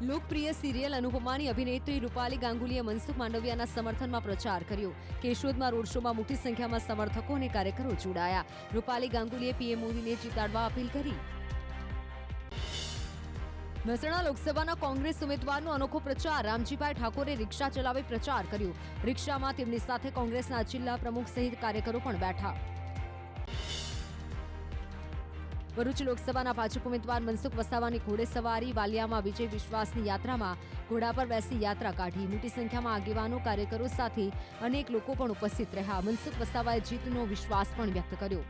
લોકપ્રિય સિરિયલ અનુપમાની અભિનેત્રી રૂપાલી ગાંગુલીએ મનસુખ માંડવિયાના સમર્થનમાં પ્રચાર કર્યો. કેશોદમાં રોડ શોમાં મોટી સંખ્યામાં સમર્થકો અને કાર્યકરો જોડાયા. રૂપાલી ગાંગુલીએ પીએમ મોદીને જીતાડવા અપીલ કરી. મહેસાણા લોકસભાના કોંગ્રેસ ઉમેદવારનો અનોખો પ્રચાર. રામજીભાઈ ઠાકોરે રિક્ષા ચલાવી પ્રચાર કર્યો. રિક્ષામાં તેમની સાથે કોંગ્રેસના જિલ્લા પ્રમુખ સહિત કાર્યકરો પણ બેઠા. ભરૂચ લોકસભાના ભાજપ ઉમેદવાર મનસુખ વસાવાની ઘોડેસવારી. વાલિયામાં વિજય વિશ્વાસની યાત્રામાં ઘોડા પર બેસી યાત્રા કાઢી. મોટી સંખ્યામાં આગેવાનો, કાર્યકરો સાથે અનેક લોકો પણ ઉપસ્થિત રહ્યા. મનસુખ વસાવાએ જીતનો વિશ્વાસ પણ વ્યક્ત કર્યો.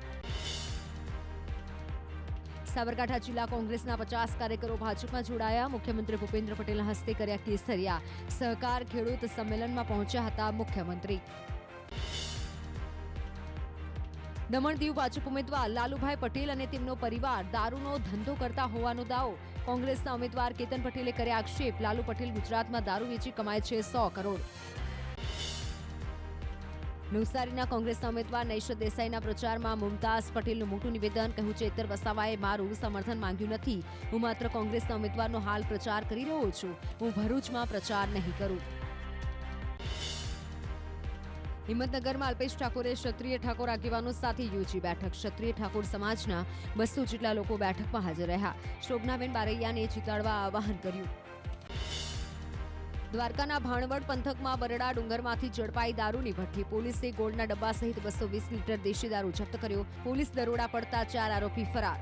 સાબરકાંઠા જિલ્લા કોંગ્રેસના 50 કાર્યકરો ભાજપમાં જોડાયા. મુખ્યમંત્રી ભૂપેન્દ્ર પટેલના હસ્તે કર્યા કેસરિયા. સહકાર ખેડૂત સંમેલનમાં પહોંચ્યા હતા મુખ્યમંત્રી. દમણ દીવ ભાજપ ઉમેદવાર લાલુભાઈ પટેલ અને તેમનો પરિવાર દારૂનો ધંધો કરતા હોવાનો દાવો. કોંગ્રેસના ઉમેદવાર કેતન પટેલે કર્યા આક્ષેપ. લાલુ પટેલ ગુજરાતમાં દારૂ વેચી કમાય છે 100 કરોડ. નવસારીના કોંગ્રેસના ઉમેદવાર નૈશદ દેસાઈના પ્રચારમાં મુમતાઝ પટેલનું મોટું નિવેદન. કહ્યું, ચેતર વસાવાએ મારું સમર્થન માંગ્યું નથી. હું માત્ર કોંગ્રેસના ઉમેદવારનો હાલ પ્રચાર કરી રહ્યો છું. હું ભરૂચમાં પ્રચાર નહીં કરું. હિંમતનગરમાં અલ્પેશ ઠાકોરે ક્ષત્રિય ઠાકોર આગેવાનો સાથે યોજી બેઠક. ક્ષત્રિય ઠાકોર સમાજના 200 જેટલા લોકો બેઠકમાં હાજર રહ્યા. શોભનાબેન બારૈયાને જીતાડવા આહવાન કર્યું. દ્વારકાના ભાણવડ પંથકમાં બરડા ડુંગરમાંથી ઝડપાઈ દારૂની ભઠ્ઠી. પોલીસે ગોળના ડબ્બા સહિત 220 લીટર દેશી દારૂ જપ્ત કર્યો. પોલીસ દરોડા પડતા 4 આરોપી ફરાર.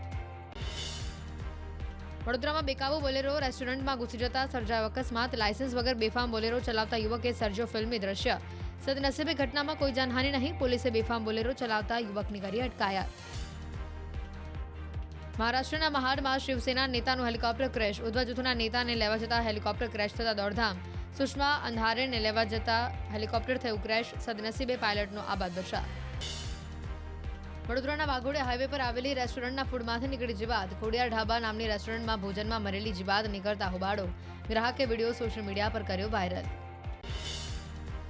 વડોદરામાં બેકાબુ બોલેરો રેસ્ટોરન્ટમાં ઘૂસી જતા સર્જાયો અકસ્માત. લાયસન્સ વગર બેફામ બોલેરો ચલાવતા યુવકે સર્જ્યો ફિલ્મી દ્રશ્ય. સદનસીબે ઘટનામાં કોઈ જાનહાનિ નહીં. પોલીસે બેફામ બોલેરો ચલાવતા યુવકની કરી અટકાયત. મહારાષ્ટ્રના મહાડમાં શિવસેના નેતાનું હેલિકોપ્ટર ક્રેશ. ઉદ્ધવ જૂથના નેતાને લેવા જતા હેલિકોપ્ટર ક્રેશ થતા દોડધામ. સુષ્મા અંધારેને લેવા જતા હેલિકોપ્ટર થયું ક્રેશ. સદનસીબે પાયલટનો આબાદ બચાવ. વડોદરાના વાઘોડિયા હાઈવે પર આવેલી રેસ્ટોરન્ટના ફૂડમાંથી નીકળી જીવાત. ખોડિયાર ઢાબા નામની રેસ્ટોરન્ટમાં ભોજનમાં મરેલી જીવાત નીકળતા હોબાળો. ગ્રાહકે વિડીયો સોશિયલ મીડિયા પર કર્યો વાયરલ.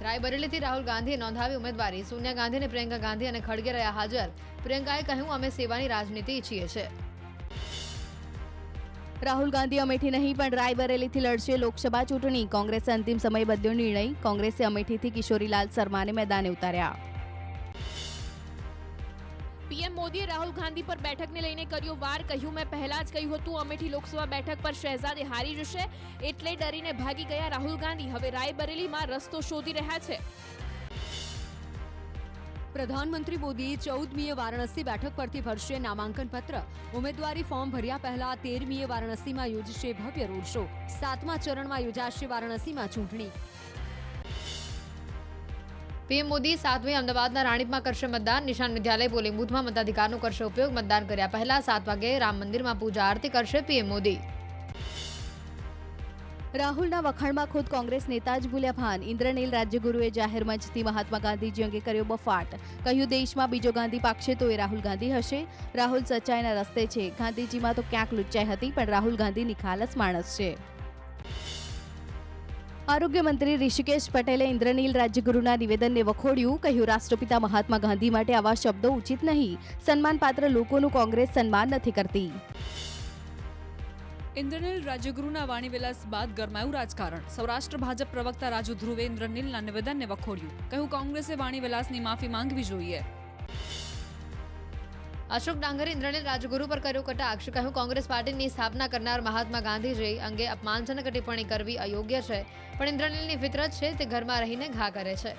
રાયબરેલીથી રાહુલ ગાંધીએ નોંધાવી ઉમેદવારી. સોનિયા ગાંધી અને પ્રિયંકા ગાંધી અને ખડગે રહ્યા હાજર. પ્રિયંકાએ કહ્યું, અમે સેવાની રાજનીતિ ઈચ્છીએ છીએ. રાહુલ ગાંધી અમેઠી નહીં પણ રાયબરેલીથી લડશે લોકસભા ચૂંટણી. કોંગ્રેસે અંતિમ સમયે બદલ્યો નિર્ણય. કોંગ્રેસે અમેઠીથી કિશોરીલાલ શર્માને મેદાને ઉતાર્યા. પીએમ મોદીએ રાહુલ ગાંધી પર બેઠકને લઈને કર્યો વાર. કહ્યું, મેં પહેલા જ કહ્યું હતું અમેઠી લોકસભા બેઠક પર શહેજાદે હારી જશે, એટલે ડરીને ભાગી ગયા રાહુલ ગાંધી. હવે રાયબરેલીમાં રસ્તો શોધી રહ્યા છે. પ્રધાનમંત્રી મોદી 14મીએ વારાણસી બેઠક પરથી ભરશે નામાંકન પત્ર. ઉમેદવારી ફોર્મ ભર્યા પહેલા 13મીએ વારાણસીમાં યોજશે ભવ્ય રોડ શો. 7મા ચરણમાં યોજાશે વારાણસીમાં ચૂંટણી. પીએમ મોદી 7મી અમદાવાદના રાણીપમાં કરશે મતદાન. નિશાન વિદ્યાલય પોલિંગ બૂથમાં મતાધિકારનો કરશે ઉપયોગ. મતદાન કર્યા પહેલા 7 વાગે રામ મંદિરમાં પૂજા આરતી કરશે પીએમ મોદી. રાહુલના વખાણમાં ખુદ કોંગ્રેસ નેતા જ ભૂલ્યા ભાન. ઇન્દ્રનીલ રાજ્યગુરુએ જાહેર મંચથી મહાત્મા ગાંધીજી અંગે કર્યો બફાટ. કહ્યું, દેશમાં બીજો ગાંધી પાકશે તો એ રાહુલ ગાંધી હશે. રાહુલ સચ્ચાઈના રસ્તે છે. ગાંધીજીમાં તો ક્યાંક લુચ્ચાઈ હતી, પણ રાહુલ ગાંધી નિખાલસ માણસ છે. આરોગ્ય મંત્રી ઋષિકેશ પટેલે ઇન્દ્રનીલ રાજ્યગુરુના નિવેદનને વખોડ્યું. કહ્યું, રાષ્ટ્રપિતા મહાત્મા ગાંધી માટે આવા શબ્દો ઉચિત નહીં. સન્માનપાત્ર લોકોનું કોંગ્રેસ સન્માન નથી કરતી. ઇન્દ્રનીલ રાજ્યગુરુના વાણીવિલાસ બાદ ગરમાયું રાજકારણ. સૌરાષ્ટ્ર ભાજપ પ્રવક્તા રાજુ ધ્રુવે ઇન્દ્રનીલના નિવેદનને વખોડ્યું. કહ્યું, કોંગ્રેસે વાણીવિલાસની માફી માંગવી જોઈએ. અશોક ડાંગરે ઇન્દ્રનીલ રાજગુરુ પર કર્યો કટાક્ષ. કહ્યું, કોંગ્રેસ પાર્ટીની સ્થાપના કરનાર મહાત્મા ગાંધીજી અંગે અપમાનજનક ટિપ્પણી કરવી અયોગ્ય છે, પણ ઇન્દ્રનીલની ફિતરત છે, તે ઘરમાં રહીને ઘા કરે છે.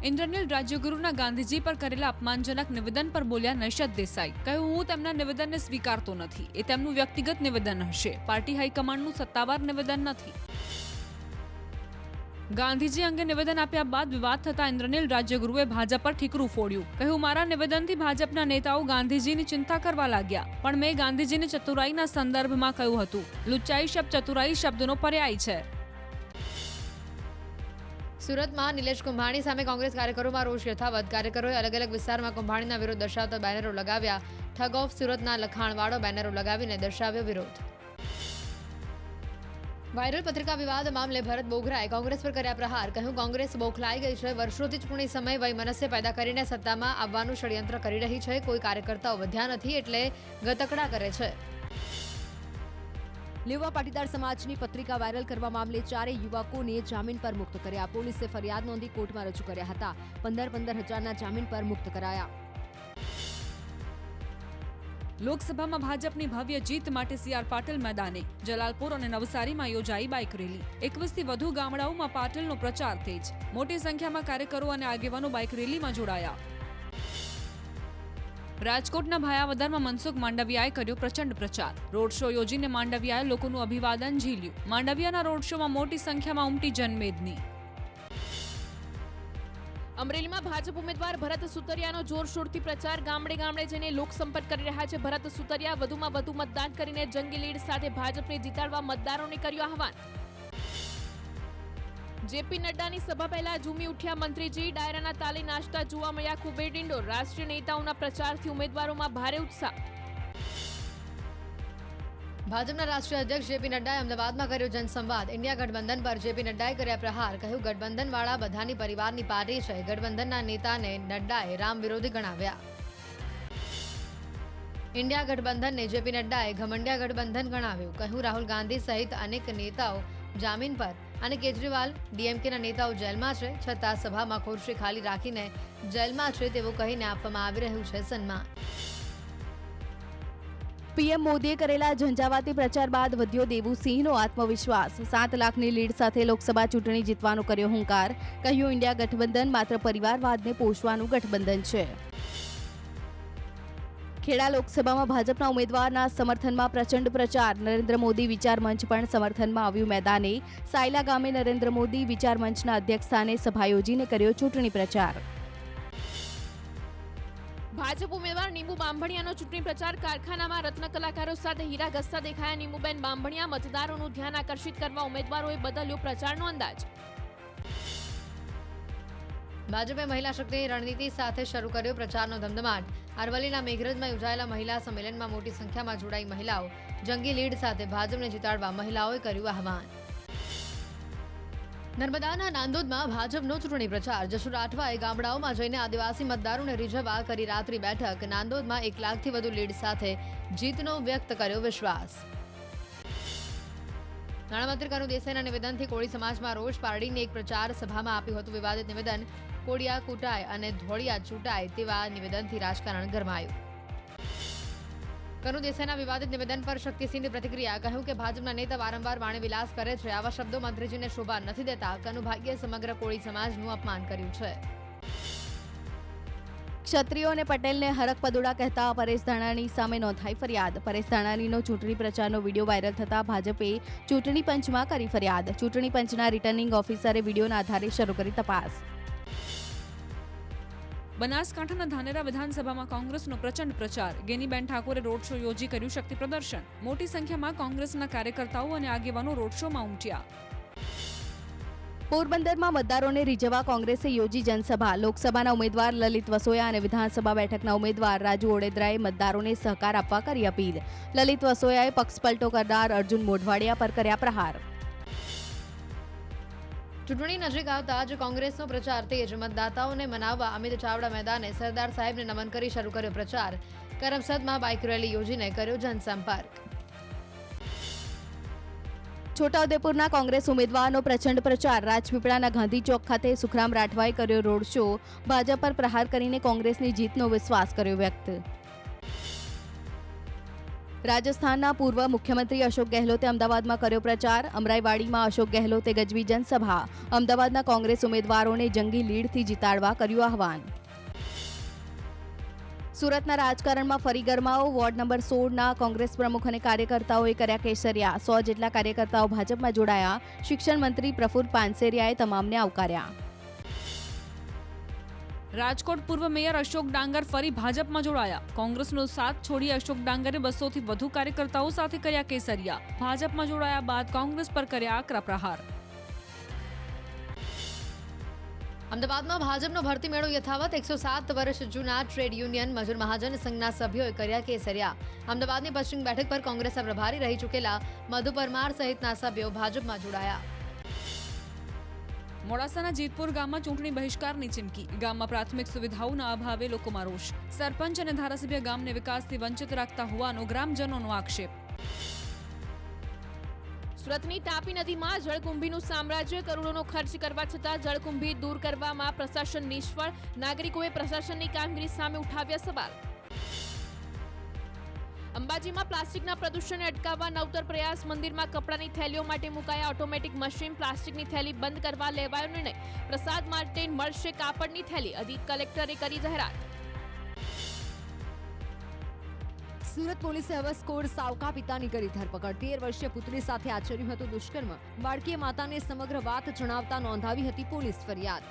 ઇન્દ્રનીલ રાજ્યગુરુના ગાંધીજી પર કરેલા અપમાનજનક નિવેદન પર બોલ્યા નૈશદ દેસાઈ. કહ્યું, હું તેમના નિવેદનને સ્વીકારતો નથી. એ તેમનું વ્યક્તિગત નિવેદન હશે, પાર્ટી હાઈકમાન્ડનું સત્તાવાર નિવેદન નથી. ગાંધીજી અંગે નિવેદન આપ્યા બાદ વિવાદ થતા ઇન્દ્રનીલ રાજ્યગુરુએ ભાજપ પર ઠીકરું ફોડ્યું. કહ્યું, મારા નિવેદનથી ભાજપના નેતાઓ ગાંધીજીની ચિંતા કરવા લાગ્યા, પણ મેં ગાંધીજીની ચતુરાઈના સંદર્ભમાં કહ્યું હતું. લુચ્ચાઈ શબ્દ ચતુરાઈ શબ્દનો પર્યાય છે. સુરતમાં નિલેશ કુંભાણી સામે કોંગ્રેસ કાર્યકરોમાં રોષ યથાવત. કાર્યકરોએ અલગ અલગ વિસ્તારમાં કુંભાણીના વિરોધ દર્શાવતા બેનરો લગાવ્યા. ઠગ ઓફ સુરતના લખાણવાળો બેનરો લગાવીને દર્શાવ્યો વિરોધ. વાયરલ પત્રિકા વિવાદ મામલે ભરત બોઘરાએ કોંગ્રેસ પર કર્યા પ્રહાર. કહ્યું, કોંગ્રેસ બોખલાઈ ગઈ છે. વર્ષોથી ચૂંટણી સમય વયમનસ્ય પેદા કરીને સત્તામાં આવવાનું ષડયંત્ર કરી રહી છે. કોઈ કાર્યકર્તાઓ વધ્યા નથી, એટલે ગતકડા કરે છે. લેવા પાટીદાર સમાજની પત્રિકા વાયરલ કરવા મામલે 4 યુવકોને જામીન પર મુક્ત કર્યા. પોલીસે ફરિયાદ નોંધી કોર્ટમાં રજૂ કર્યા હતા. 15 હજારના જામીન પર મુક્ત કરાયા. લોકસભામાં ભાજપની ભવ્ય જીત માટે સી.આર. પાટીલ મેદાને. જલાલપુર અને નવસારીમાં યોજાઈ બાઇક રેલી. 21થી વધુ ગામડાઓમાં પાટીલનો પ્રચાર તેજ. મોટી સંખ્યામાં કાર્યકરો અને આગેવાનો બાઇક રેલીમાં જોડાયા. રાજકોટના ભાયાવદરમાં મનસુખ માંડવિયાએ કર્યો પ્રચંડ પ્રચાર. રોડ શો યોજીને માંડવિયાએ લોકોનું અભિવાદન ઝીલ્યું. માંડવિયાના રોડ શોમાં મોટી સંખ્યામાં ઉમટી જનમેદની. અમરેલીમાં ભાજપ ઉમેદવાર ભરત સુતરિયાનો જોરશોરથી પ્રચાર. ગામડે ગામડે જઈને લોકસંપર્ક કરી રહ્યા છે ભરત સુતરિયા. વધુમાં વધુ મતદાન કરીને જંગી લીડ સાથે ભાજપને જીતાડવા મતદારોને કર્યું આહવાન. જેપી નડ્ડાની સભા પહેલા ઝૂમી ઉઠ્યા મંત્રીજી. ડાયરાના તાલે નાચતા જોવા મળ્યા ખૂબ ડિંડોર. રાષ્ટ્રીય નેતાઓના પ્રચારથી ઉમેદવારોમાં ભારે ઉત્સાહ. ભાજપના રાષ્ટ્રીય અધ્યક્ષ જેપી નડ્ડાએ અમદાવાદમાં કર્યો જનસંવાદ. ઇન્ડિયા ગઠબંધન પર જેપી નડ્ડાએ કર્યા પ્રહાર. કહ્યું ગઠબંધનવાળા બધાની પરિવારની પાર્ટી છે. ગઠબંધનના નેતાને નડ્ડાએ રામ વિરોધી ગણાવ્યા. ઇન્ડિયા ગઠબંધનને જેપી નડ્ડાએ ઘમંડિયા ગઠબંધન ગણાવ્યું. કહ્યું રાહુલ ગાંધી સહિત અનેક નેતાઓ જામીન પર અને કેજરીવાલ ડીએમકેના નેતાઓ જેલમાં છે. છતાં સભામાં ખુરશી ખાલી રાખીને જેલમાં છે તેવું કહીને આપવામાં આવી રહ્યું છે સન્માન. પીએમ મોદીએ કરેલા ઝંઝાવાતી પ્રચાર બાદ વધ્યો દેવુસિંહનો આત્મવિશ્વાસ. 7 લાખની લીડ સાથે લોકસભા ચૂંટણી જીતવાનો કર્યો હુંકાર. કહ્યું ઇન્ડિયા ગઠબંધન માત્ર પરિવારવાદને પોષવાનું ગઠબંધન છે. ખેડા લોકસભામાં ભાજપના ઉમેદવારના સમર્થનમાં પ્રચંડ પ્રચાર. નરેન્દ્ર મોદી વિચાર મંચ પણ સમર્થનમાં આવ્યું મેદાને. સાયલા ગામે નરેન્દ્ર મોદી વિચાર મંચના અધ્યક્ષસ્થાને સભા યોજીને કર્યો ચૂંટણી પ્રચાર. ભાજપ ઉમેદવાર નીમુ બાંભણિયાનો ચૂંટણી પ્રચાર. કારખાનામાં રત્ન કલાકારો સાથે હીરા ઘસતા દેખાયા નીમુબેન બાંભણિયા. મતદારોનું ધ્યાન આકર્ષિત કરવા ઉમેદવારોએ બદલ્યો પ્રચારનો અંદાજ. ભાજપે મહિલા શક્તિની રણનીતિ સાથે શરૂ કર્યો પ્રચારનો ધમધમાટ. અરવલ્લીના મેઘરજમાં યોજાયેલા મહિલા સંમેલનમાં મોટી સંખ્યામાં જોડાઈ મહિલાઓ. જંગી લીડ સાથે ભાજપને જીતાડવા મહિલાઓએ કર્યું આહવાન. નર્મદાના નાંદોદમાં ભાજપનો ચૂંટણી પ્રચાર. જશુ રાઠવાએ ગામડાઓમાં જઈને આદિવાસી મતદારોને રીઝવવા કરી રાત્રિ બેઠક. નાંદોદમાં 1 લાખથી વધુ લીડ સાથે જીતનો વ્યક્ત કર્યો વિશ્વાસ. નાણામંત્રી કનુ દેસાઈના નિવેદનથી કોળી સમાજમાં રોષ. પારડીની એક પ્રચાર સભામાં આપ્યું હતું વિવાદિત નિવેદન. કોડિયા કૂટાય અને ધોળિયા છૂટાય તેવા નિવેદનથી રાજકારણ ગરમાયું. કનુ દેસાઈના વિવાદિત નિવેદન પર શક્તિસિંહની પ્રતિક્રિયા. કહ્યું કે ભાજપના નેતા વારંવાર વાણીવિલાસ કરે છે. આવા શબ્દો મંત્રીજીને શોભા નથી દેતા. કનુભાઈએ સમગ્ર કોળી સમાજનું અપમાન કર્યું છે. ક્ષત્રિયો અને પટેલને હરક પદોડા કહેતા પરેશ ધાનાણી સામે નોંધાઈ ફરિયાદ. પરેશ ધાનાણીનો ચૂંટણી પ્રચારનો વિડીયો વાયરલ થતા ભાજપે ચૂંટણી પંચમાં કરી ફરિયાદ. ચૂંટણી પંચના રિટર્નિંગ ઓફિસરે વિડીયોના આધારે શરૂ કરી તપાસ. બનાસકાંઠાના ધાનેરા વિધાનસભામાં કોંગ્રેસનો પ્રચંડ પ્રચાર. ગેનીબેન ઠાકોરે રોડ શો યોજી કર્યું શક્તિ પ્રદર્શન. મોટી સંખ્યામાં કોંગ્રેસના કાર્યકર્તાઓ અને આગેવાનો રોડ શોમાં ઉમટ્યા. પોરબંદરમાં મતદારોને રીઝવવા કોંગ્રેસે યોજી જનસભા. લોકસભાના ઉમેદવાર લલિત વસોયા અને વિધાનસભા બેઠકના ઉમેદવાર રાજુ ઓડેદરાએ મતદારોને સહકાર આપવા કરી અપીલ. લલિત વસોયાએ પક્ષપલટો કરનાર અર્જુન મોઢવાડિયા પર કર્યા પ્રહાર. ચૂંટણી નજીક આવતા જ કોંગ્રેસનો પ્રચાર તેજ. મતદાતાઓને મનાવવા અમિત ચાવડા મેદાને સરદાર સાહેબને નમન કરી શરૂ કર્યો પ્રચાર. કરમસદમાં બાઇક રેલી યોજીને કર્યો જનસંપર્ક. છોટાઉદેપુરના કોંગ્રેસ ઉમેદવારનો પ્રચંડ પ્રચાર. રાજપીપળાના ગાંધી ચોક ખાતે સુખરામ રાઠવાએ કર્યો રોડ શો. ભાજપ પર પ્રહાર કરીને કોંગ્રેસની જીતનો વિશ્વાસ કર્યો વ્યક્ત. રાજસ્થાનના પૂર્વ મુખ્યમંત્રી અશોક ગહેલોતે અમદાવાદમાં કર્યો પ્રચાર. અમરાઈવાડીમાં અશોક ગહેલોતે ગજવી જનસભા. અમદાવાદના કોંગ્રેસ ઉમેદવારોને જંગી લીડથી જીતાડવા કર્યું આહવાન. સુરતના રાજકારણમાં ફરી ગરમાવો. વોર્ડ નંબર 16ના કોંગ્રેસ પ્રમુખ અને કાર્યકર્તાઓએ કર્યા કેસરિયા. 100 જેટલા કાર્યકર્તાઓ ભાજપમાં જોડાયા. શિક્ષણ મંત્રી પ્રફુલ્લ પાનસેરિયાએ તમામને આવકાર્યા. રાજકોટ પૂર્વ મેયર અશોક ડાંગર ફરી ભાજપમાં જોડાયા. કોંગ્રેસનો સાથ છોડી અશોક ડાંગરે 200થી વધુ કાર્યકર્તાઓ સાથે કર્યા કેસરિયા. ભાજપમાં જોડાયા બાદ કોંગ્રેસ પર કર્યા આકરા પ્રહાર. અમદાવાદમાં ભાજપનો ભરતી મેળો યથાવત. 107 વર્ષ જૂના ટ્રેડ યુનિયન મજૂર મહાજન સંઘના સભ્યોએ કર્યા કેસરિયા. અમદાવાદની પશ્ચિમ બેઠક પર કોંગ્રેસના પ્રભારી રહી ચૂકેલા મધુ પરમાર સહિતના સભ્યો ભાજપમાં જોડાયા. મોડાસાના જીતપુર ગામમાં ચૂંટણી બહિષ્કારની ચીમકી. ગામમાં પ્રાથમિક સુવિધાઓના અભાવે લોકોમાં રોષ. સરપંચ અને ધારાસભ્ય ગામને વિકાસથી વંચિત રાખતા હોવાનો ગ્રામજનોનો આક્ષેપ. સુરતની તાપી નદીમાં જળકુંભીનું સામ્રાજ્ય, કરોડોનો ખર્ચ કરવા છતાં જળકુંભી દૂર કરવામાં પ્રશાસન નિષ્ફળ, નાગરિકોએ પ્રશાસનની કામગીરી સામે ઉઠાવ્યા સવાલ. અંબાજીમાં પ્લાસ્ટિકના પ્રદૂષણને અટકાવવા નવતર પ્રયાસ, મંદિરમાં કપડાની થેલીઓ માટે મુકાયા ઓટોમેટિક મશીન, પ્લાસ્ટિકની થેલી બંધ કરવા લેવાયો નિર્ણય, પ્રસાદ માટે મળશે કાપડની થેલી, અધિક કલેક્ટરે કરી જાહેરાત. સુરત પોલીસે હવસખોર સાવકા પિતાની કરી ધરપકડ. 13 વર્ષીય પુત્રી સાથે આચર્યું હતું દુષ્કર્મ. બાળકીએ માતાને સમગ્ર વાત જણાવતા નોંધાવી હતી પોલીસ ફરિયાદ.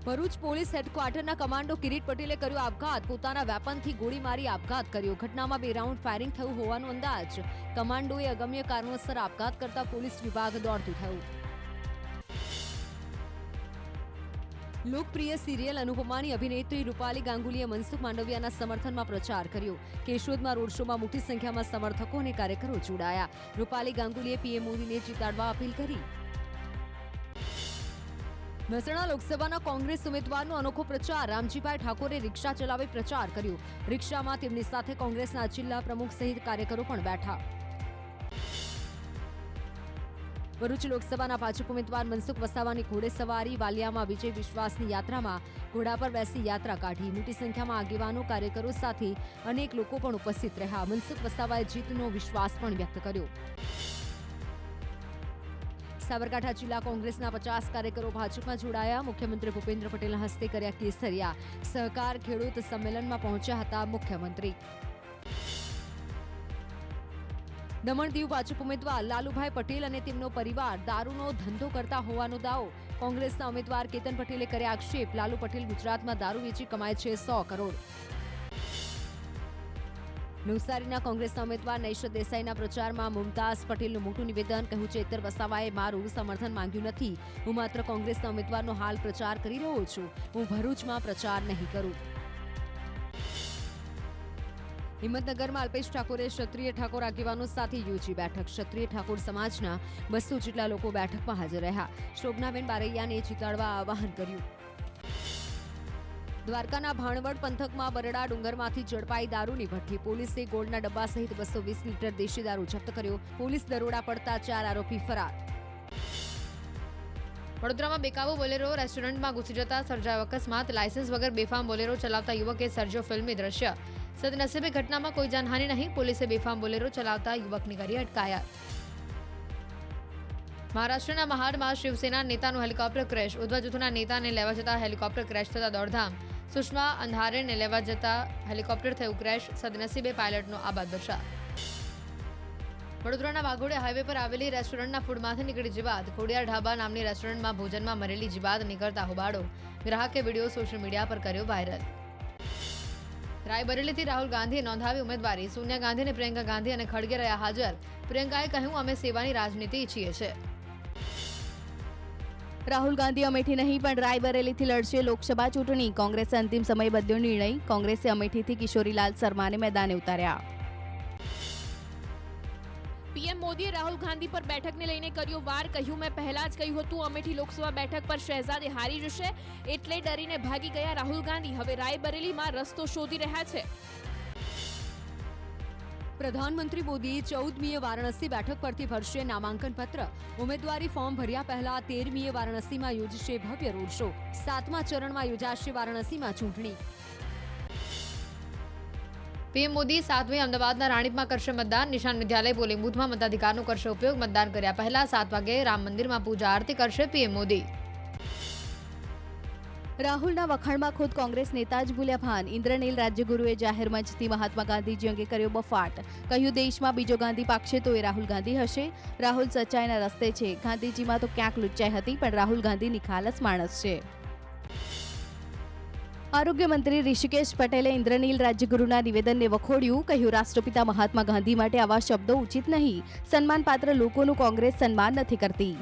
ભરૂચ પોલીસ હેડક્વાર્ટરના કમાન્ડો કિરીટ પટેલે કર્યો આપઘાત. પોતાના વેપનથી ગોળી મારી આપઘાત કર્યો. ઘટનામાં 2 રાઉન્ડ ફાયરિંગ થયું હોવાનો અંદાજ. કમાન્ડોએ અગમ્ય કારણોસર આપઘાત કરતા પોલીસ વિભાગ દોડતું થયું. લોકપ્રિય સિરિયલ અનુપમાની અભિનેત્રી રૂપાલી ગાંગુલીએ મનસુખ માંડવિયાના સમર્થનમાં પ્રચાર કર્યો. કેશોદમાં રોડ શોમાં મોટી સંખ્યામાં સમર્થકો અને કાર્યકરો જોડાયા. રૂપાલી ગાંગુલીએ પીએમ મોદીને જીતાડવા અપીલ કરી. મહેસાણા લોકસભાના કોંગ્રેસ ઉમેદવારનો અનોખો પ્રચાર. રામજીભાઈ ઠાકોરે રિક્ષા ચલાવી પ્રચાર કર્યો. રિક્ષામાં તેમની સાથે કોંગ્રેસના જિલ્લા પ્રમુખ સહિત કાર્યકરો પણ બેઠા. ભરૂચ લોકસભાના ભાજપ ઉમેદવાર મનસુખ વસાવાની ઘોડેસવારી. વાલિયામાં વિજય વિશ્વાસની યાત્રામાં ઘોડા પર બેસી યાત્રા કાઢી. મોટી સંખ્યામાં આગેવાનો, કાર્યકરો સાથે અનેક લોકો પણ ઉપસ્થિત રહ્યા. મનસુખ વસાવાએ જીતનો વિશ્વાસ પણ વ્યક્ત કર્યો. સાબરકાંઠા જિલ્લા કોંગ્રેસના 50 કાર્યકરો ભાજપમાં જોડાયા. મુખ્યમંત્રી ભૂપેન્દ્ર પટેલના હસ્તે કર્યા કેસરિયા. સહકાર ખેડૂત સંમેલનમાં પહોંચ્યા હતા મુખ્યમંત્રી. દમણ દીવ ભાજપ ઉમેદવાર લાલુભાઈ પટેલ અને તેમનો પરિવાર દારૂનો ધંધો કરતા હોવાનો દાવો. કોંગ્રેસના ઉમેદવાર કેતન પટેલે કર્યા આક્ષેપ. લાલુ પટેલ ગુજરાતમાં દારૂ વેચી કમાય છે 100 કરોડ. નવસારીના કોંગ્રેસના ઉમેદવાર નૈશદ દેસાઈના પ્રચારમાં મુમતાઝ પટેલનું મોટું નિવેદન. કહ્યું ચેતર વસાવાએ મારું સમર્થન માંગ્યું નથી. હું માત્ર કોંગ્રેસના ઉમેદવારનો હાલ પ્રચાર કરી રહ્યો છું. હું ભરૂચમાં પ્રચાર નહીં કરું. હિંમતનગરમાં અલ્પેશ ઠાકોરે ક્ષત્રિય ઠાકોર આગેવાનો સાથે યોજી બેઠક. ક્ષત્રિય ઠાકોર સમાજના 200 જેટલા લોકો બેઠકમાં હાજર રહ્યા. શોભનાબેન બારૈયાને જીતાડવા આહવાન કર્યું. દ્વારકાના ભાણવડ પંથકમાં બરડા ડુંગરમાંથી ઝડપાઈ દારૂની ભઠ્ઠી. પોલીસે ગોળના ડબ્બા સહિત 220 લીટર દેશી દારૂ જપ્ત કર્યો. પોલીસ દરોડા પડતા 4 આરોપી ફરાર. વડોદરામાં બેકાબુ બોલેરો રેસ્ટોરન્ટમાં ઘૂસી જતા સર્જાયો અકસ્માત. લાયસન્સ વગર બેફામ બોલેરો ચલાવતા યુવકે સર્જ્યો ફિલ્મી દ્રશ્ય. સદનસીબે ઘટનામાં કોઈ જાનહાનિ નહીં. પોલીસે બેફામ બોલેરો ચલાવતા યુવકની કરી અટકાયત. મહારાષ્ટ્રના મહાડમાં શિવસેના નેતાનું હેલિકોપ્ટર ક્રેશ. ઉદ્ધવ જૂથના નેતાને લેવા જતા હેલિકોપ્ટર ક્રેશ થતા દોડધામ. સુષ્મા અંધારેને લેવા જતા હેલિકોપ્ટર થયું ક્રેશ. સદનસીબે પાયલટનો આબાદ બચાવ. વડોદરાના વાઘોડિયા હાઈવે પર આવેલી રેસ્ટોરન્ટના ફૂડમાંથી નીકળી જીવાત. ખોડિયાર ઢાબા નામની રેસ્ટોરન્ટમાં ભોજનમાં મરેલી જીવાત નીકળતા હોબાળો. ગ્રાહકે વિડીયો સોશિયલ મીડિયા પર કર્યો વાયરલ. રાયબરેલીથી રાહુલ ગાંધીએ નોંધાવી ઉમેદવારી. સોનિયા ગાંધી અને પ્રિયંકા ગાંધી અને ખડગે રહ્યા હાજર. પ્રિયંકાએ કહ્યું, અમે સેવાની રાજનીતિ ઈચ્છીએ છીએ. રાહુલ ગાંધી અમેઠી નહીં પણ રાયબરેલીથી લડશે લોકસભા ચૂંટણી. કોંગ્રેસે અંતિમ સમય બદલ્યો નિર્ણય. કોંગ્રેસે અમેઠીથી કિશોરીલાલ શર્માને મેદાને ઉતાર્યા. પીએમ મોદીએ રાહુલ ગાંધી પર બેઠકને લઈને કર્યો વાર. કહ્યું, મેં પહેલા જ કહ્યું હતું અમેઠી લોકસભા બેઠક પર શહેજાદે હારી જશે, એટલે ડરીને ભાગી ગયા રાહુલ ગાંધી. હવે રાયબરેલીમાં રસ્તો શોધી રહ્યા છે. પ્રધાનમંત્રી મોદી 14મીએ વારાણસી બેઠક પરથી ભરશે નામાંકન પત્ર. ઉમેદવારી ફોર્મ ભર્યા પહેલા 13મીએ વારાણસીમાં યોજશે ભવ્ય રોડ શો. 7મા ચરણમાં યોજાશે વારાણસીમાં ચૂંટણી. પીએમ મોદી 7મી અમદાવાદના રાણીપમાં કરશે મતદાન. નિશાન વિદ્યાલય પોલિંગ બૂથમાં મતાધિકારનો કરશે ઉપયોગ. મતદાન કર્યા પહેલા 7 વાગે રામ મંદિરમાં પૂજા આરતી કરશે પીએમ મોદી. રાહુલના વખાણમાં ખુદ કોંગ્રેસ નેતા જ ભૂલ્યા ભાન. ઇન્દ્રનીલ રાજ્યગુરુએ જાહેર મંચથી મહાત્મા ગાંધીજી અંગે કર્યો બફાટ. કહ્યું, દેશમાં બીજો ગાંધી પાકશે તો એ રાહુલ ગાંધી હશે. રાહુલ સચ્ચાઈના રસ્તે છે. ગાંધીજીમાં તો ક્યાંક લુચ્ચાઈ હતી, પણ રાહુલ ગાંધી નિખાલસ માણસ છે. આરોગ્ય મંત્રી ઋષિકેશ પટેલે ઇન્દ્રનીલ રાજ્યગુરુના નિવેદનને વખોડ્યું. કહ્યું, રાષ્ટ્રપિતા મહાત્મા ગાંધી માટે આવા શબ્દો ઉચિત નહીં. સન્માનપાત્ર લોકોનું કોંગ્રેસ સન્માન નથી કરતી.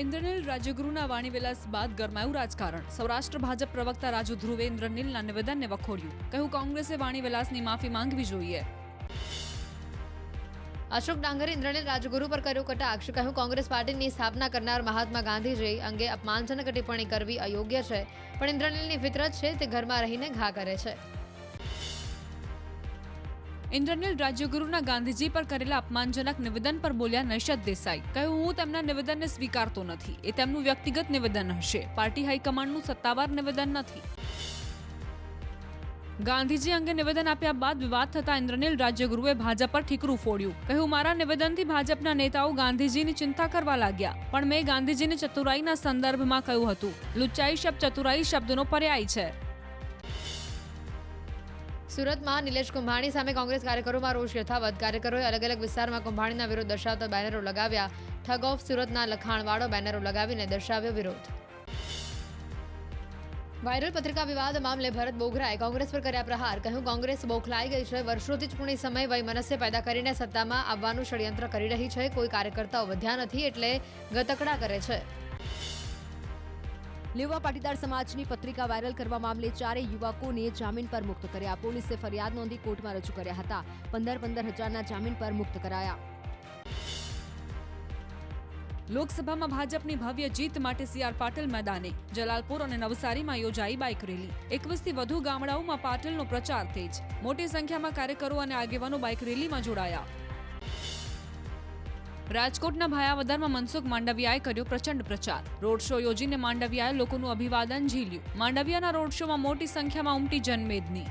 ઇન્દ્રનીલ રાજ્યગુરુના વાણીવિલાસ બાદ ગરમાયું રાજકારણ. સૌરાષ્ટ્ર ભાજપ પ્રવક્તા રાજુ ધ્રુવે ઇન્દ્રનીલના નિવેદનને વખોડ્યું. કહ્યું, કોંગ્રેસે વાણીવિલાસની માફી માંગવી જોઈએ. અશોક ડાંગરે ઇન્દ્રનીલ રાજગુરુ પર કર્યો કટાક્ષ. કહ્યું, કોંગ્રેસ પાર્ટીની સ્થાપના કરનાર મહાત્મા ગાંધીજી અંગે અપમાનજનક ટિપ્પણી કરવી અયોગ્ય છે, પણ ઇન્દ્રનીલની ફિતરત છે, તે ઘરમાં રહીને ઘા કરે છે. ઇન્દ્રનીલ રાજ્યગુરુના ગાંધીજી પર કરેલા અપમાનજનક નિવેદન પર બોલ્યા નૈશદ દેસાઈ. કહ્યું, હું તેમના નિવેદનને સ્વીકારતો નથી. એ તેમનું વ્યક્તિગત નિવેદન હશે, પાર્ટી હાઈકમાન્ડનું સત્તાવાર નિવેદન નથી. ગાંધીજી અંગે નિવેદન આપ્યા બાદ વિવાદ થતા ઇન્દ્રનીલ રાજ્યગુરુએ ભાજપ પર ઠીકરું ફોડ્યું. કહ્યું, મારા નિવેદનથી ભાજપના નેતાઓ ગાંધીજીની ચિંતા કરવા લાગ્યા, પણ મેં ગાંધીજીની ચતુરાઈના સંદર્ભમાં કહ્યું હતું. લુચ્ચાઈ શબ્દ ચતુરાઈ શબ્દનો પર્યાય છે. સુરતમાં નિલેશ કુંભાણી સામે કોંગ્રેસ કાર્યકરોમાં રોષ યથાવત. કાર્યકરોએ અલગ અલગ વિસ્તારમાં કુંભાણીના વિરોધ દર્શાવતા બેનરો લગાવ્યા. ઠગ ઓફ સુરતના લખાણવાળો બેનરો લગાવીને દર્શાવ્યો વિરોધ. વાયરલ પત્રિકા વિવાદ મામલે ભરત બોઘરાએ કોંગ્રેસ પર કર્યા પ્રહાર. કહ્યું, કોંગ્રેસ બોખલાઈ ગઈ છે. વર્ષોથી ચૂંટણી સમય વયમનસ્ય પેદા કરીને સત્તામાં આવવાનું ષડયંત્ર કરી રહી છે. કોઈ કાર્યકર્તાઓ વધ્યા નથી એટલે ગતકડા કરે છે. લેવા પાટીદાર સમાજની પત્રિકા વાયરલ કરવા મામલે 4 યુવકોને જામીન પર મુક્ત કર્યા. પોલીસે ફરિયાદ નોંધી કોર્ટમાં રજૂ કર્યા હતા. 15 હજારના જામીન પર મુક્ત કરાયા. લોકસભામાં ભાજપની ભવ્ય જીત માટે સી.આર. પાટીલ મેદાને. જલાલપુર અને નવસારીમાં યોજાઈ બાઇક રેલી. 21થી વધુ ગામડાઓમાં પાટીલનો પ્રચાર તેજ. મોટી સંખ્યામાં કાર્યકરો અને આગેવાનો બાઇક રેલીમાં જોડાયા. રાજકોટના ભાયાવદરમાં મનસુખ માંડવિયાએ કર્યો પ્રચંડ પ્રચાર. રોડ શો યોજીને માંડવિયાએ લોકોનું અભિવાદન ઝીલ્યું. માંડવિયાના રોડ શોમાં મોટી સંખ્યામાં ઉમટી જનમેદની.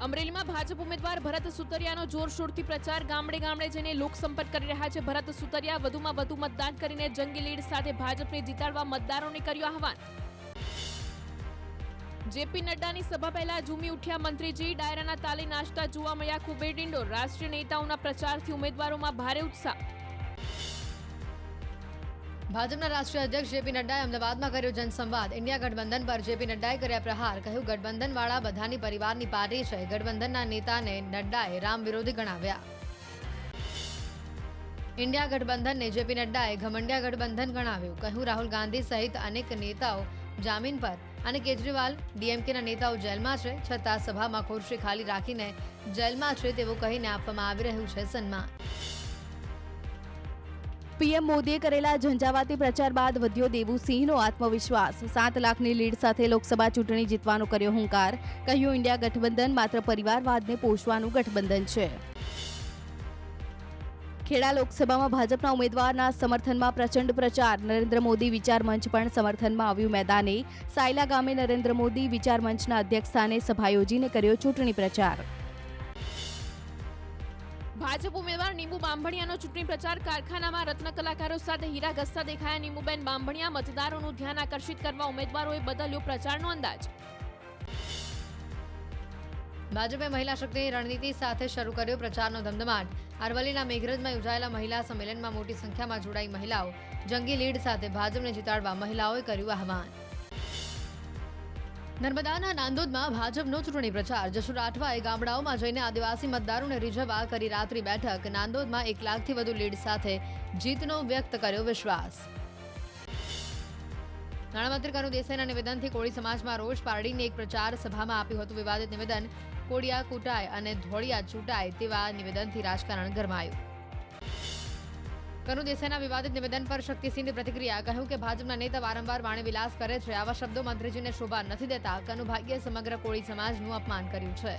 અમરેલીમાં ભાજપ ઉમેદવાર ભરત સુતરિયાનો જોરશોરથી પ્રચાર. ગામડે ગામડે જઈને લોકસંપર્ક કરી રહ્યા છે ભરત સુતરિયા. વધુમાં વધુ મતદાન કરીને જંગી લીડ સાથે ભાજપને જીતાડવા મતદારોને કર્યું આહવાન. જેપી નડ્ડાની સભા પહેલા ઝૂમી ઉઠ્યા મંત્રીજી. ડાયરાના તાલે નાચતા જોવા મળ્યા કુબેર ડિંડોર. રાષ્ટ્રીય નેતાઓના પ્રચારથી ઉમેદવારોમાં ભારે ઉત્સાહ. ભાજપના રાષ્ટ્રીય અધ્યક્ષ જેપી નડ્ડાએ અમદાવાદમાં કર્યો જનસંવાદ. ઇન્ડિયા ગઠબંધન પર જેપી નડ્ડાએ કર્યા પ્રહાર. કહ્યું, ગઠબંધનવાળા બધાની પરિવારની પાર્ટી છે. ગઠબંધનના નેતાને નડ્ડાએ રામ વિરોધી ગણાવ્યા. ઇન્ડિયા ગઠબંધનને જેપી નડ્ડાએ ઘમંડિયા ગઠબંધન ગણાવ્યું. કહ્યું, રાહુલ ગાંધી સહિત અનેક નેતાઓ જામીન પર અને કેજરીવાલ ડીએમકેના નેતાઓ જેલમાં છે, છતાં સભામાં ખુરશી ખાલી રાખીને જેલમાં છે તેવું કહીને આપવામાં આવી રહ્યું છે સન્માન. પીએમ મોદીએ કરેલા ઝંઝાવાતી પ્રચાર બાદ વધ્યો દેવુસિંહનો આત્મવિશ્વાસ. 7 લાખની લીડ સાથે લોકસભા ચૂંટણી જીતવાનો કર્યો હુંકાર. કહ્યું, ઇન્ડિયા ગઠબંધન માત્ર પરિવારવાદને પોષવાનું ગઠબંધન છે. ખેડા લોકસભામાં ભાજપના ઉમેદવારના સમર્થનમાં પ્રચંડ પ્રચાર. નરેન્દ્ર મોદી વિચાર મંચ પણ સમર્થનમાં આવ્યું મેદાને. સાયલા ગામે નરેન્દ્ર મોદી વિચાર મંચના અધ્યક્ષસ્થાને સભા યોજીને કર્યો ચૂંટણી પ્રચાર. ભાજપ ઉમેદવાર નીમુ બાંભણિયાનો ચૂંટણી પ્રચાર. કારખાનામાં રત્ન કલાકારો સાથે હીરા ઘસતા દેખાયા નીમુબેન બાંભણિયા. મતદારોનું ધ્યાન આકર્ષિત કરવા ઉમેદવારોએ બદલ્યો પ્રચારનો અંદાજ. ભાજપે મહિલા શક્તિની રણનીતિ સાથે શરૂ કર્યો પ્રચારનો ધમધમાટ. અરવલ્લીના મેઘરજમાં યોજાયેલા મહિલા સંમેલનમાં મોટી સંખ્યામાં જોડાઈ મહિલાઓ. જંગી લીડ સાથે ભાજપને જીતાડવા મહિલાઓએ કર્યું આહવાન. નર્મદાના નાંદોદમાં ભાજપનો ચૂંટણી પ્રચાર. જશુ રાઠવાએ ગામડાઓમાં જઈને આદિવાસી મતદારોને રીઝવવા કરી રાત્રિ બેઠક. નાંદોદમાં 1 લાખથી વધુ લીડ સાથે જીતનો વ્યક્ત કર્યો વિશ્વાસ. નાણામંત્રી કનુ દેસાઈના નિવેદનથી કોળી સમાજમાં રોષ. પારડીની એક પ્રચાર સભામાં આપ્યું હતું વિવાદિત નિવેદન. કોડિયા કૂટાય અને ધોળિયા ચૂંટાય તેવા નિવેદનથી રાજકારણ ગરમાયું. કનુ દેસાઈના વિવાદિત નિવેદન પર શક્તિસિંહની પ્રતિક્રિયા. કહ્યું કે ભાજપના નેતા વારંવાર વાણીવિલાસ કરે છે. આવા શબ્દો મંત્રીજીને શોભા નથી દેતા. કનુભાઈએ સમગ્ર કોળી સમાજનું અપમાન કર્યું છે.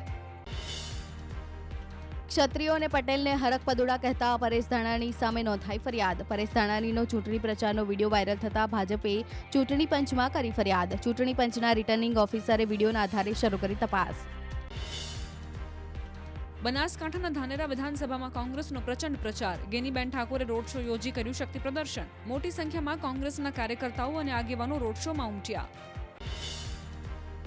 ક્ષત્રિયો અને પટેલને હરક પદોડા કહેતા પરેશ ધાનાણી સામે નોંધાઈ ફરિયાદ. પરેશ ધાનાણીનો ચૂંટણી પ્રચારનો વિડીયો વાયરલ થતા ભાજપે ચૂંટણી પંચમાં કરી ફરિયાદ. ચૂંટણી પંચના રિટર્નિંગ ઓફિસરે વિડીયોના આધારે શરૂ કરી તપાસ. બનાસકાંઠાના ધાનેરા વિધાનસભામાં કોંગ્રેસનો પ્રચંડ પ્રચાર. ગેનીબેન ઠાકોરે રોડ શો યોજી કર્યું શક્તિ પ્રદર્શન. મોટી સંખ્યામાં કોંગ્રેસના કાર્યકર્તાઓ અને આગેવાનો રોડ શોમાં ઉમટ્યા.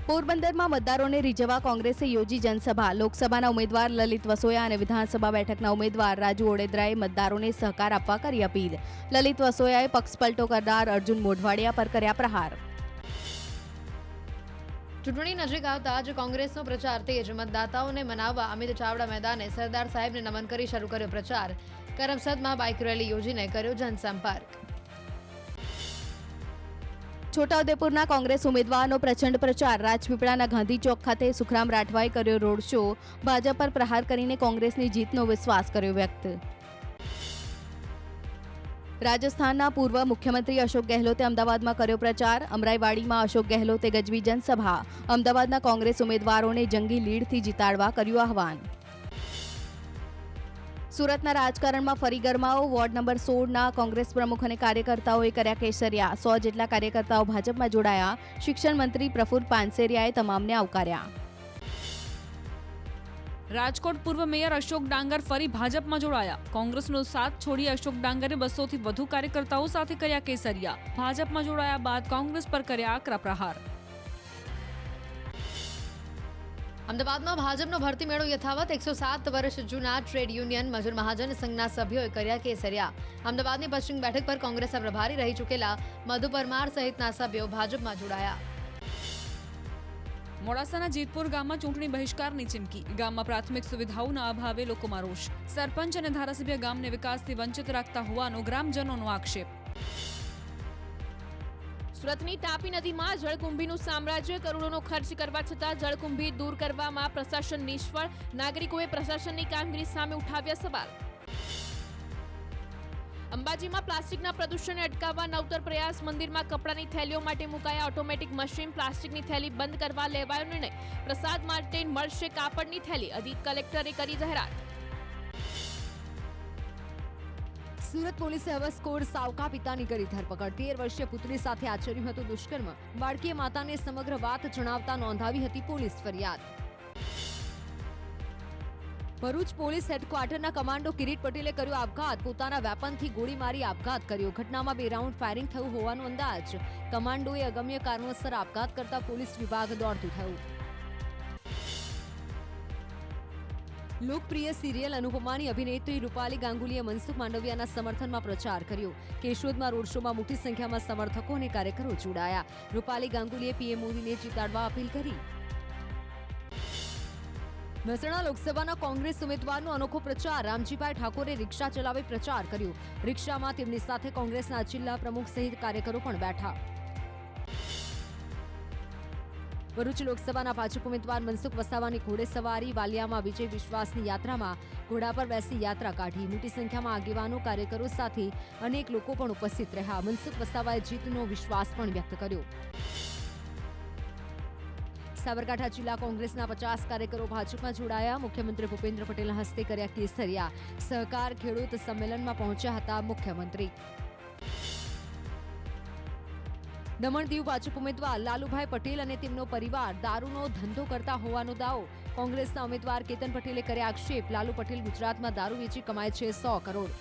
પોરબંદરમાં મતદારોને રીઝવવા કોંગ્રેસે યોજી જનસભા. લોકસભાના ઉમેદવાર લલિત વસોયા અને વિધાનસભા બેઠકના ઉમેદવાર રાજુ ઓડેદરાએ મતદારોને સહકાર આપવા કરી અપીલ. લલિત વસોયાએ પક્ષપલટો કરનાર અર્જુન મોઢવાડિયા પર કર્યા પ્રહાર. ચૂંટણી નજીક આવતા જ કોંગ્રેસનો પ્રચાર તેજ. મતદાતાઓને મનાવવા અમિત ચાવડા મેદાને સરદાર સાહેબને નમન કરી શરૂ કર્યો પ્રચાર. કરમસદમાં બાઇક રેલી યોજીને કર્યો જનસંપર્ક. છોટાઉદેપુરના કોંગ્રેસ ઉમેદવારનો પ્રચંડ પ્રચાર. રાજપીપળાના ગાંધી ચોક ખાતે સુખરામ રાઠવાએ કર્યો રોડ શો. ભાજપ પર પ્રહાર કરીને કોંગ્રેસની જીતનો વિશ્વાસ કર્યો વ્યક્ત. રાજસ્થાનના પૂર્વ મુખ્યમંત્રી અશોક ગહેલોતે અમદાવાદમાં કર્યો પ્રચાર. અમરાઈવાડીમાં અશોક ગહેલોતે ગજવી જનસભા. અમદાવાદના કોંગ્રેસ ઉમેદવારોને જંગી લીડથી જીતાડવા કર્યું આહવાન. સુરતના રાજકારણમાં ફરી ગરમાવો. વોર્ડ નંબર 16ના કોંગ્રેસ પ્રમુખ અને કાર્યકર્તાઓએ કર્યા કેસરિયા. 100 જેટલા કાર્યકર્તાઓ ભાજપમાં જોડાયા. શિક્ષણ મંત્રી પ્રફુલ્લ પાનસેરિયાએ તમામને આવકાર્યા. રાજકોટ પૂર્વ મેયર અશોક ડાંગર ફરી ભાજપમાં જોડાયા. કોંગ્રેસનો સાથ છોડી અશોક ડાંગરે 200થી વધુ કાર્યકર્તાઓ સાથે કર્યા કેસરિયા. ભાજપમાં જોડાયા બાદ કોંગ્રેસ પર કર્યા આકરા પ્રહાર. અમદાવાદમાં ભાજપનો ભરતી મેળો યથાવત. 107 વર્ષ જૂના ટ્રેડ યુનિયન મજૂર મહાજન સંઘના સભ્યોએ કર્યા કેસરિયા. અમદાવાદની પશ્ચિમ બેઠક પર કોંગ્રેસના પ્રભારી રહી ચૂકેલા મધુ પરમાર સહિતના સભ્યો ભાજપમાં જોડાયા. મોડાસાના જીતપુર ગામમાં ચૂંટણી બહિષ્કારની ચીમકી. ગામમાં પ્રાથમિક સુવિધાઓના અભાવે લોકોમાં રોષ. સરપંચ અને ધારાસભ્ય ગામને વિકાસથી વંચિત રાખતા હોવાનો ગ્રામજનોનો આક્ષેપ. સુરતની તાપી નદીમાં જળકુંભીનું સામ્રાજ્ય. કરોડોનો ખર્ચ કરવા છતાં જળકુંભી દૂર કરવામાં પ્રશાસન નિષ્ફળ. નાગરિકોએ પ્રશાસનની કામગીરી સામે ઉઠાવ્યા સવાલ. અંબાજીમાં પ્લાસ્ટિકના પ્રદૂષણને અટકાવવા નવતર પ્રયાસ. મંદિરમાં કપડાની થેલીઓ માટે મુકાયા ઓટોમેટિક મશીન. પ્લાસ્ટિકની થેલી બંધ કરવા લેવાયો નિર્ણય. પ્રસાદ માટે મળશે કાપડની થેલી. અધિક કલેક્ટરે કરી જાહેરાત. સુરત પોલીસે હવસખોર સાવકા પિતાની કરી ધરપકડ. 13 વર્ષીય પુત્રી સાથે આચર્યું હતું દુષ્કર્મ. બાળકીએ માતાને સમગ્ર વાત જણાવતા નોંધાવી હતી પોલીસ ફરિયાદ. ભરૂચ પોલીસ હેડક્વાર્ટરના કમાન્ડો કિરીટ પટેલે કર્યો આપઘાત. પોતાના વેપનથી ગોળી મારી આપઘાત કર્યો. ઘટનામાં 2 રાઉન્ડ ફાયરિંગ થયું હોવાનો અંદાજ. કમાન્ડોએ અગમ્ય કારણોસર આપઘાત કરતા પોલીસ વિભાગ દોડતું થયું. લોકપ્રિય સિરિયલ અનુપમાની અભિનેત્રી રૂપાલી ગાંગુલીએ મનસુખ માંડવિયાના સમર્થનમાં પ્રચાર કર્યો. કેશોદમાં રોડ શોમાં મોટી સંખ્યામાં સમર્થકો અને કાર્યકરો જોડાયા. રૂપાલી ગાંગુલીએ પીએમ મોદીને જીતાડવા અપીલ કરી. મહેસાણા લોકસભાના કોંગ્રેસ ઉમેદવારનો અનોખો પ્રચાર. રામજીભાઈ ઠાકોરે રિક્ષા ચલાવી પ્રચાર કર્યો. રિક્ષામાં તેમની સાથે કોંગ્રેસના જિલ્લા પ્રમુખ સહિત કાર્યકરો પણ બેઠા. ભરૂચ લોકસભાના ભાજપ ઉમેદવાર મનસુખ વસાવાની ઘોડેસવારી. વાલિયામાં વિજય વિશ્વાસની યાત્રામાં ઘોડા પર બેસી યાત્રા કાઢી. મોટી સંખ્યામાં આગેવાનો કાર્યકરો સાથે અનેક લોકો પણ ઉપસ્થિત રહ્યા. મનસુખ વસાવાએ જીતનો વિશ્વાસ પણ વ્યક્ત કર્યો. સાબરકાંઠા જિલ્લા કોંગ્રેસના 50 કાર્યકરો ભાજપમાં જોડાયા. મુખ્યમંત્રી ભૂપેન્દ્ર પટેલના હસ્તે કર્યા કેસરિયા. સહકાર ખેડૂત સંમેલનમાં પહોંચ્યા હતા મુખ્યમંત્રી. દમણ દીવ ભાજપ ઉમેદવાર લાલુભાઈ પટેલ અને તેમનો પરિવાર દારૂનો ધંધો કરતા હોવાનો દાવો. કોંગ્રેસના ઉમેદવાર કેતન પટેલે કર્યા આક્ષેપ. લાલુ પટેલ ગુજરાતમાં દારૂ વેચી કમાય છે 100 કરોડ.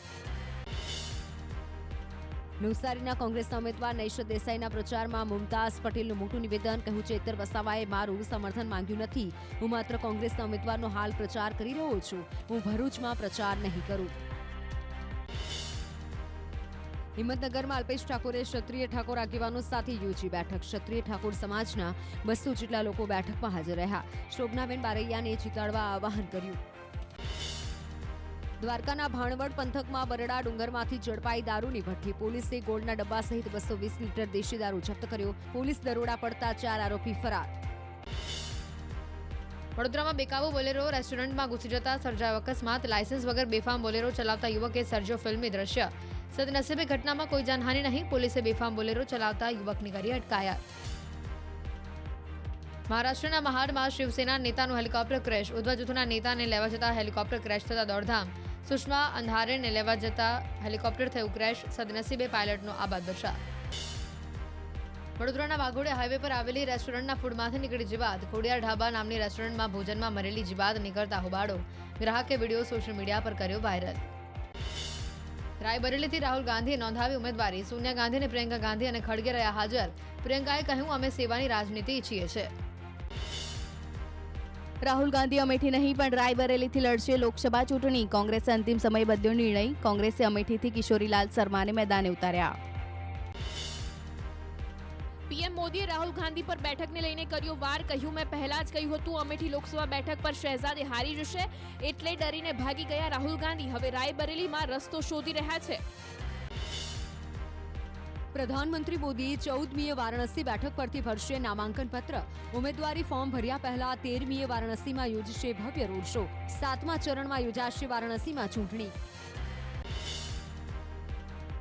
નવસારીના કોંગ્રેસના ઉમેદવાર નૈશદ દેસાઈના પ્રચારમાં મુમતાઝ પટેલનું મોટું નિવેદન. કહ્યું ચેતર વસાવાએ મારું સમર્થન માંગ્યું નથી. હું માત્ર કોંગ્રેસના ઉમેદવારનો હાલ પ્રચાર કરી રહ્યો છું. હું ભરૂચમાં પ્રચાર નહીં કરું. હિંમતનગરમાં અલ્પેશ ઠાકોરે ક્ષત્રિય ઠાકોર આગેવાનો સાથે યોજી બેઠક. ક્ષત્રિય ઠાકોર સમાજના 200 જેટલા લોકો બેઠકમાં હાજર રહ્યા. શોભનાબેન બારૈયાને જીતાડવા આહવાન કર્યું. દ્વારકાના ભાણવડ પંથકમાં બરડા ડુંગરમાંથી ઝડપાઈ દારૂની ભઠ્ઠી. પોલીસે ગોળના ડબ્બા સહિત 220 લીટર દેશી દારૂ જપ્ત કર્યો. પોલીસ દરોડા પડતા 4 આરોપી ફરાર. વડોદરામાં બેકાબુ બોલેરો રેસ્ટોરન્ટમાં ઘૂસી જતા સર્જાયો અકસ્માત. લાયસન્સ વગર બેફામ બોલેરો ચલાવતા યુવકે સર્જ્યો ફિલ્મી દ્રશ્ય. સદનસીબે ઘટનામાં કોઈ જાનહાનિ નહીં. પોલીસે બેફામ બોલેરો ચલાવતા યુવકની કરી અટકાયત. મહારાષ્ટ્રના મહાડમાં શિવસેના નેતાનું હેલિકોપ્ટર ક્રેશ. ઉદ્ધવ જૂથના નેતાને લેવા જતા હેલિકોપ્ટર ક્રેશ થતા દોડધામ. સુષ્મા અંધારેને લેવા જતા હેલિકોપ્ટર થયું ક્રેશ. સદનસીબે પાયલટનો આબાદ બચાવ. વડોદરાના વાઘોડે હાઈવે પર આવેલી રેસ્ટોરન્ટના ફૂડમાંથી નીકળી જીવાત. ખોડિયાર ઢાબા નામની રેસ્ટોરન્ટમાં ભોજનમાં મરેલી જીવાત નીકળતા હોબાળો. ગ્રાહકે વિડીયો સોશિયલ મીડિયા પર કર્યો વાયરલ. રાયબરેલીથી રાહુલ ગાંધીએ નોંધાવી ઉમેદવારી. સોનિયા ગાંધી અને પ્રિયંકા ગાંધી અને ખડગે રહ્યા હાજર. પ્રિયંકાએ કહ્યું અમે સેવાની રાજનીતિ ઈચ્છીએ છીએ. રાહુલ ગાંધી અમેઠી નહીં પણ રાયબરેલીથી લડશે લોકસભા ચૂંટણી. કોંગ્રેસે અંતિમ સમય બદલ્યો નિર્ણય. કોંગ્રેસે અમેઠીથી કિશોરીલાલ શર્માને મેદાને ઉતાર્યા. પીએમ મોદીએ રાહુલ ગાંધી પર બેઠકને લઈને કર્યો વાર. કહ્યું મેં પહેલા જ કહ્યું હતું અમેઠી લોકસભા બેઠક પર શહેજાદે હારી જશે એટલે ડરીને ભાગી ગયા રાહુલ ગાંધી. હવે રાયબરેલીમાં રસ્તો શોધી રહ્યા છે. પ્રધાનમંત્રી મોદી 14મીએ વારાણસી બેઠક પરથી ભરશે નામાંકન પત્ર. ઉમેદવારી ફોર્મ ભર્યા પહેલા 13મીએ વારાણસીમાં યોજશે ભવ્ય રોડ શો. 7મા ચરણમાં યોજાશે વારાણસીમાં ચૂંટણી.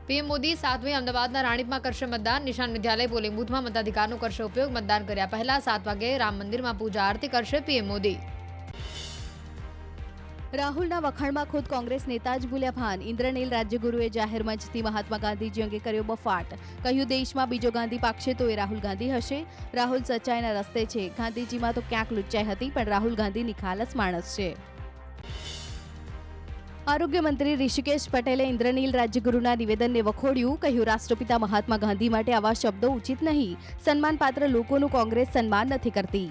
પીએમ મોદી 7મી અમદાવાદના રાણીપમાં કરશે મતદાન. નિશાન વિદ્યાલય પોલિંગ બૂથમાં મતાધિકારનો કરશે ઉપયોગ. મતદાન કર્યા પહેલા 7 વાગે રામ મંદિરમાં પૂજા આરતી કરશે પીએમ મોદી. રાહુલના વખાણમાં ખુદ કોંગ્રેસ નેતા જ ભૂલ્યા ભાન. ઇન્દ્રનીલ રાજ્યગુરુએ જાહેર મંચથી મહાત્મા ગાંધીજી અંગે કર્યો બફાટ. કહ્યું દેશમાં બીજો ગાંધી પાકશે તો એ રાહુલ ગાંધી હશે. રાહુલ સચ્ચાઈના રસ્તે છે. ગાંધીજીમાં તો ક્યાંક લુચ્ચાઈ હતી, પણ રાહુલ ગાંધી નિખાલસ માણસ છે. આરોગ્ય મંત્રી ઋષિકેશ પટેલે ઇન્દ્રનીલ રાજ્યગુરુના નિવેદનને વખોડ્યું. કહ્યું રાષ્ટ્રપિતા મહાત્મા ગાંધી માટે આવા શબ્દો ઉચિત નહીં. સન્માનપાત્ર લોકોનું કોંગ્રેસ સન્માન નથી કરતી.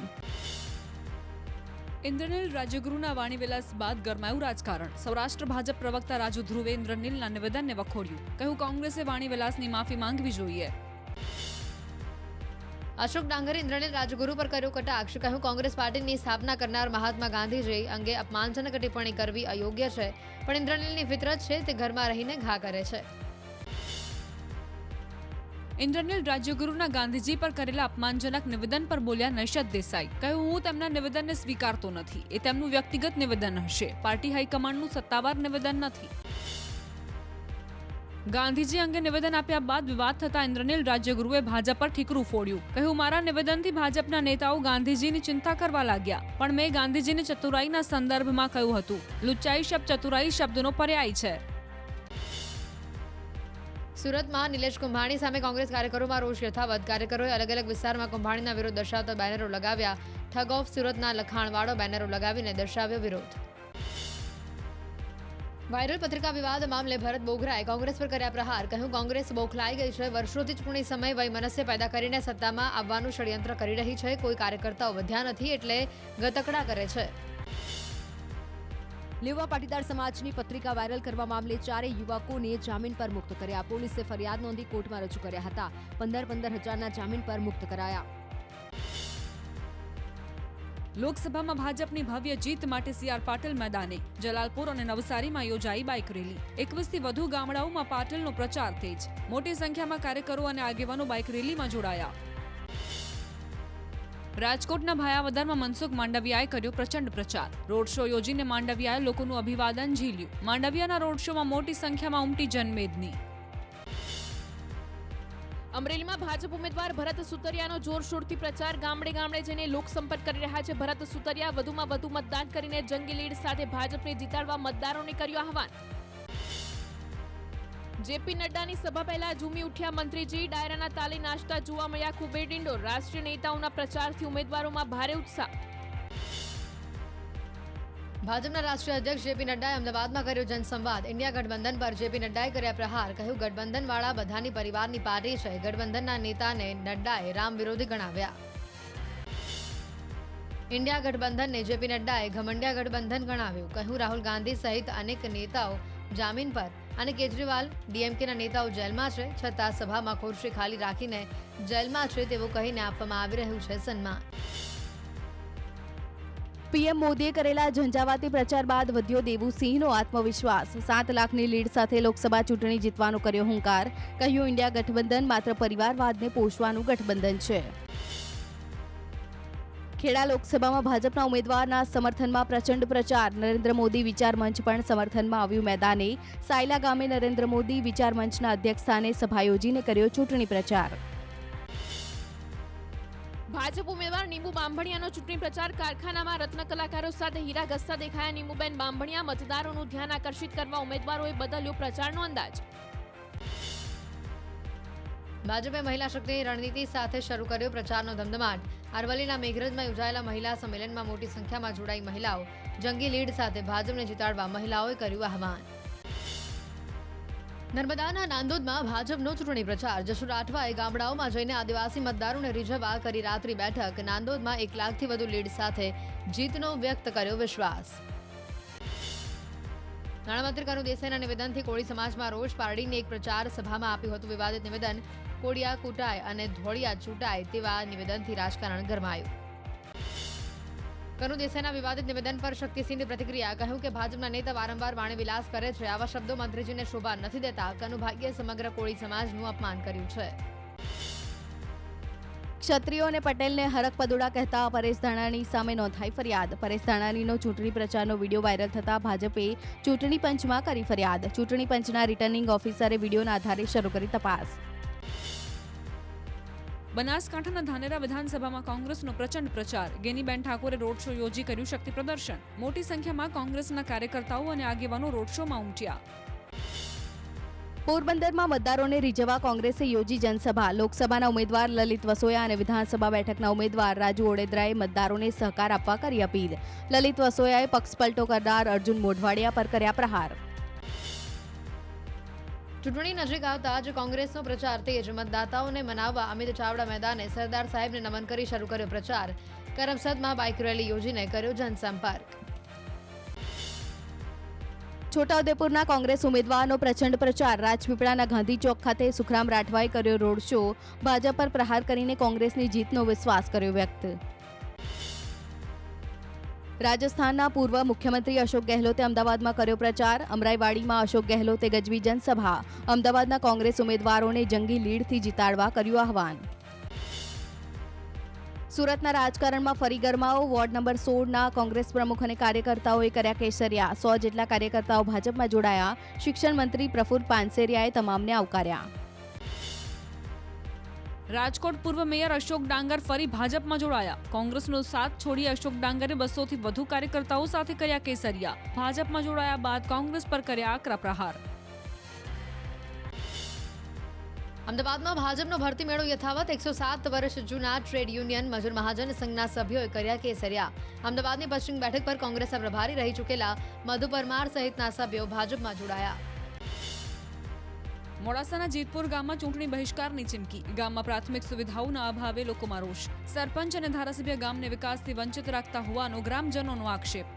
ઇન્દ્રનીલ રાજ્યગુરુના વાણીવિલાસ બાદ ગરમાયું રાજકારણ. સૌરાષ્ટ્ર ભાજપ પ્રવક્તા રાજુ ધ્રુવે ઇન્દ્રનીલના નિવેદનને વખોડ્યું. કહ્યું કોંગ્રેસે વાણીવિલાસની માફી માંગવી જોઈએ. અશોક ડાંગરે ઇન્દ્રનીલ રાજગુરુ પર કર્યો કટાક્ષ. કહ્યું કોંગ્રેસ પાર્ટીની સ્થાપના કરનાર મહાત્મા ગાંધીજી અંગે અપમાનજનક ટિપ્પણી કરવી અયોગ્ય છે, પણ ઇન્દ્રનીલની ફિતરત છે, તે ઘરમાં રહીને ઘા કરે છે. ઇન્દ્રનીલ રાજ્યગુરુના ગાંધીજી પર કરેલા અપમાનજનક નિવેદન પર બોલ્યા નૈશદ દેસાઈ. કહ્યું હું તેમના નિવેદનને સ્વીકારતો નથી. એ તેમનું વ્યક્તિગત નિવેદન હશે, પાર્ટી હાઈકમાન્ડનું સત્તાવાર નિવેદન નથી. ગાંધીજી અંગે નિવેદન આપ્યા બાદ વિવાદ થતા ઇન્દ્રનીલ રાજ્યગુરુએ ભાજપ પર ઠીકરું ફોડ્યું. કહ્યું મારા નિવેદનથી ભાજપના નેતાઓ ગાંધીજીની ચિંતા કરવા લાગ્યા, પણ મેં ગાંધીજીની ચતુરાઈના સંદર્ભમાં કહ્યું હતું. લુચ્ચાઈ શબ્દ ચતુરાઈ શબ્દનો પર્યાય છે. સુરતમાં નિલેશ કુંભાણી સામે કોંગ્રેસ કાર્યકરોમાં રોષ યથાવત. કાર્યકરોએ અલગ અલગ વિસ્તારમાં કુંભાણીના વિરોધ દર્શાવતા બેનરો લગાવ્યા. ઠગ ઓફ સુરતના લખાણવાળો બેનરો લગાવીને દર્શાવ્યો વિરોધ. વાયરલ પત્રિકા વિવાદ મામલે ભરત બોઘરાએ કોંગ્રેસ પર કર્યા પ્રહાર. કહ્યું કોંગ્રેસ બોખલાઈ ગઈ છે. વર્ષોથી ચૂંટણી સમય વયમનસ્ય પેદા કરીને સત્તામાં આવવાનું ષડયંત્ર કરી રહી છે. કોઈ કાર્યકર્તાઓ વધ્યા નથી એટલે ગતકડા કરે છે. લેવા પાટીદાર સમાજની પત્રિકા વાયરલ કરવા મામલે 4 યુવકોને જામીન પર મુક્ત કર્યા. પોલીસે ફરિયાદ નોંધી કોર્ટમાં રજૂ કર્યા હતા. 15,000ના જામીન પર મુક્ત કરાયા. લોકસભામાં ભાજપની ભવ્ય જીત માટે સીઆર પાટીલ મેદાને. જલાલપુર અને નવસારીમાં યોજાઈ બાઇક રેલી. 21થી વધુ ગામડાઓમાં પાટીલનો પ્રચાર તેજ. મોટી સંખ્યામાં કાર્યકરો અને આગેવાનો બાઇક રેલીમાં જોડાયા. રાજકોટના ભાયાવદરમાં મનસુખ માંડવિયાએ કર્યો પ્રચંડ પ્રચાર. રોડ શો યોજીને માંડવિયાએ લોકોનું અભિવાદન ઝીલ્યું. માંડવિયાના રોડ શોમાં મોટી સંખ્યામાં ઉમટી જનમેદની. અમરેલીમાં ભાજપ ઉમેદવાર ભરત સુતરિયાનો જોરશોરથી પ્રચાર. ગામડે ગામડે જઈને લોકસંપર્ક કરી રહ્યા છે ભરત સુતરિયા. વધુમાં વધુ મતદાન કરીને જંગી લીડ સાથે ભાજપને જીતાડવા મતદારોને કર્યું આહવાન. જેપી નડ્ડાની સભા પહેલા ઝૂમી ઉઠ્યા મંત્રીજી. ડાયરાના તાલે નાચતા જોવા મળ્યા ખૂબ ડિંડોર. રાષ્ટ્રીય નેતાઓના પ્રચારથી ઉમેદવારોમાં ભારે ઉત્સાહ. ભાજપના રાષ્ટ્રીય અધ્યક્ષ જેપી નડ્ડાએ અમદાવાદમાં કર્યો જનસંવાદ. ઇન્ડિયા ગઠબંધન પર જેપી નડ્ડાએ કર્યા પ્રહાર. કહ્યું ગઠબંધનવાળા બધાની પરિવારની પાર્ટી છે. ગઠબંધનના નેતાને નડ્ડાએ રામ વિરોધી ગણાવ્યા. ઇન્ડિયા ગઠબંધનને જેપી નડ્ડાએ ઘમંડિયા ગઠબંધન ગણાવ્યું. કહ્યું રાહુલ ગાંધી સહિત અનેક નેતાઓ જામીન પર અને કેજરીવાલ ડીએમકેના નેતાઓ જેલમાં છે, છતાં સભામાં ખુરશી ખાલી રાખીને જેલમાં છે તેવું કહીને આપવામાં આવી રહ્યું છે સન્માન. પીએમ મોદીએ કરેલા ઝંઝાવાતી પ્રચાર બાદ વધ્યો દેવુસિંહનો આત્મવિશ્વાસ. 7 લાખની લીડ સાથે લોકસભા ચૂંટણી જીતવાનો કર્યો હુંકાર. કહ્યું ઇન્ડિયા ગઠબંધન માત્ર પરિવારવાદને પોષવાનું ગઠબંધન છે. ખેડા લોકસભામાં ભાજપના ઉમેદવારના સમર્થનમાં પ્રચંડ પ્રચાર. નરેન્દ્ર મોદી વિચાર મંચ પણ સમર્થનમાં આવ્યું મેદાને. સાયલા ગામે નરેન્દ્ર મોદી વિચાર મંચના અધ્યક્ષસ્થાને સભા યોજીને કર્યો ચૂંટણી પ્રચાર. ભાજપ ઉમેદવાર નીમુ બાંભણિયાનો ચૂંટણી પ્રચાર. કારખાનામાં રત્ન કલાકારો સાથે હીરા ઘસતા દેખાયા નીમુબેન બાંભણિયા. મતદારોનું ધ્યાન આકર્ષિત કરવા ઉમેદવારોએ બદલ્યો પ્રચારનો અંદાજ. ભાજપે મહિલા શક્તિની રણનીતિ સાથે શરૂ કર્યો પ્રચારનો ધમધમાટ. અરવલ્લીના મેઘરજમાં યોજાયેલા મહિલા સંમેલનમાં મોટી સંખ્યામાં જોડાઈ મહિલાઓ. જંગી લીડ સાથે ભાજપને જીતાડવા મહિલાઓએ કર્યું આહવાન. નર્મદાના નાંદોદમાં ભાજપનો ચૂંટણી પ્રચાર. જશુ રાઠવાએ ગામડાઓમાં જઈને આદિવાસી મતદારોને રીઝવવા કરી રાત્રિ બેઠક. નાંદોદમાં 1 લાખથી વધુ લીડ સાથે જીતનો વ્યક્ત કર્યો વિશ્વાસ. નાણામંત્રી કનુ દેસાઈના નિવેદનથી કોળી સમાજમાં રોષ. પારડીની એક પ્રચાર સભામાં આપ્યું હતું વિવાદિત નિવેદન. કોડિયા કૂટાય અને ધોળિયા ચૂંટાય તેવા નિવેદનથી રાજકારણ ગરમાયું. કનુ દેસાઈના વિવાદિત નિવેદન પર શક્તિસિંહની પ્રતિક્રિયા. કહ્યું કે ભાજપના નેતા વારંવાર વાણીવિલાસ કરે છે. આવા શબ્દો મંત્રીજીને શોભા નથી દેતા. કનુભાઈએ સમગ્ર કોળી સમાજનું અપમાન કર્યું છે. ક્ષત્રિયો અને પટેલને હરક પદોડા કહેતા પરેશ ધાનાણી સામે નોંધાઈ ફરિયાદ. પરેશ ધાનાણીનો ચૂંટણી પ્રચારનો વિડીયો વાયરલ થતા ભાજપે ચૂંટણી પંચમાં કરી ફરિયાદ. ચૂંટણી પંચના રિટર્નિંગ ઓફિસરે વિડીયોના આધારે શરૂ કરી તપાસ. બનાસકાંઠાના ધાનેરા વિધાનસભામાં કોંગ્રેસનો પ્રચંડ પ્રચાર. ગેનીબેન ઠાકોરે રોડ શો યોજી કર્યું શક્તિ પ્રદર્શન. મોટી સંખ્યામાં કોંગ્રેસના કાર્યકર્તાઓ અને આગેવાનો રોડ શોમાં ઉમટ્યા. પોરબંદરમાં મતદારોને રીઝવવા કોંગ્રેસે યોજી જનસભા. લોકસભાના ઉમેદવાર લલિત વસોયા અને વિધાનસભા બેઠકના ઉમેદવાર રાજુ ઓડેદરાએ મતદારોને સહકાર આપવા કરી અપીલ. લલિત વસોયાએ પક્ષપલટો કરનાર અર્જુન મોઢવાડિયા પર કર્યા પ્રહાર. ચૂંટણી નજીક આવતા જ કોંગ્રેસનો પ્રચાર તેજ. મતદાતાઓને મનાવવા અમિત ચાવડા મેદાને સરદાર સાહેબને નમન કરી શરૂ કર્યો પ્રચાર. કરમસદમાં બાઇક રેલી યોજીને કર્યો જનસંપર્ક. છોટાઉદેપુરના કોંગ્રેસ ઉમેદવારનો પ્રચંડ પ્રચાર. રાજપીપળાના ગાંધી ચોક ખાતે સુખરામ રાઠવાએ કર્યો રોડ શો. ભાજપ પર પ્રહાર કરીને કોંગ્રેસની જીતનો વિશ્વાસ કર્યો વ્યક્ત. રાજસ્થાનના પૂર્વ મુખ્યમંત્રી અશોક ગહેલોતે અમદાવાદમાં કર્યો પ્રચાર. અમરાઈવાડીમાં અશોક ગહેલોતે ગજવી જનસભા. અમદાવાદના કોંગ્રેસ ઉમેદવારોને જંગી લીડથી જીતાડવા કર્યું આહવાન. સુરતના રાજકારણમાં ફરી ગરમાવો. વોર્ડ નંબર 16ના કોંગ્રેસ પ્રમુખ અને કાર્યકર્તાઓએ કર્યા કેસરિયા. 100 જેટલા કાર્યકર્તાઓ ભાજપમાં જોડાયા. શિક્ષણ મંત્રી પ્રફુલ્લ પાનસેરિયાએ તમામને આવકાર્યા. રાજકોટ પૂર્વ મેયર અશોક ડાંગર ફરી ભાજપમાં જોડાયા. કોંગ્રેસનો સાથ છોડી અશોક ડાંગરે 200થી વધુ કાર્યકર્તાઓ સાથે કર્યા કેસરિયા. ભાજપમાં જોડાયા બાદ કોંગ્રેસ પર કર્યા આકરા પ્રહાર. અમદાવાદમાં ભાજપનો ભરતી મેળો યથાવત. 107 વર્ષ જૂના ટ્રેડ યુનિયન મજૂર મહાજન સંઘના સભ્યોએ કર્યા કેસરિયા. અમદાવાદની પશ્ચિમ બેઠક પર કોંગ્રેસના પ્રભારી રહી ચૂકેલા મધુ પરમાર સહિતના સભ્યો ભાજપમાં જોડાયા. મોડાસાના જીતપુર ગામમાં ચૂંટણી બહિષ્કારની ચીમકી. ગામમાં પ્રાથમિક સુવિધાઓના અભાવે લોકોમાં રોષ. સરપંચ અને ધારાસભ્ય ગામને વિકાસથી વંચિત રાખતા હોવાનો ગ્રામજનોનો આક્ષેપ.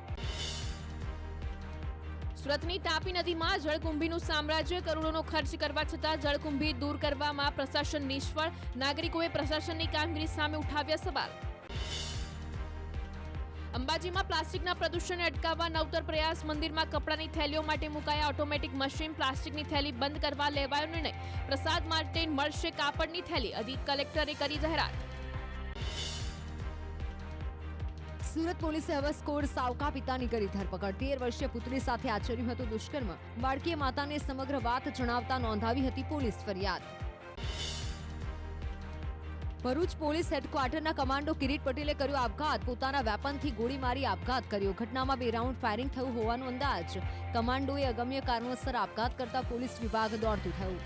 સુરતની તાપી નદીમાં જળકુંભીનું સામ્રાજ્ય. કરોડોનો ખર્ચ કરવા છતાં જળકુંભી દૂર કરવામાં પ્રશાસન નિષ્ફળ. નાગરિકોએ પ્રશાસનની કામગીરી સામે ઉઠાવ્યા સવાલ. અંબાજીમાં પ્લાસ્ટિકના પ્રદૂષણને અટકાવવા નવતર પ્રયાસ. મંદિરમાં કપડાની થેલીઓ માટે મુકાયા ઓટોમેટિક મશીન. પ્લાસ્ટિકની થેલી બંધ કરવા લેવાયો નિર્ણય. પ્રસાદ માટે મળશે કાપડની થેલી. અધિક કલેક્ટરે કરી જાહેરાત. સુરત પોલીસે હવસખોર સાવકા પિતાની કરી ધરપકડ. 13 વર્ષીય પુત્રી સાથે આચર્યું હતું દુષ્કર્મ. બાળકીએ માતાને સમગ્ર વાત જણાવતા નોંધાવી હતી પોલીસ ફરિયાદ. ભરૂચ પોલીસ હેડક્વાર્ટરના કમાન્ડો કિરીટ પટેલે કર્યો આપઘાત. પોતાના વેપનથી ગોળી મારી આપઘાત કર્યો. ઘટનામાં 2 રાઉન્ડ ફાયરિંગ થયું હોવાનો અંદાજ. કમાન્ડોએ અગમ્ય કારણોસર આપઘાત કરતા પોલીસ વિભાગ દોડતું થયું.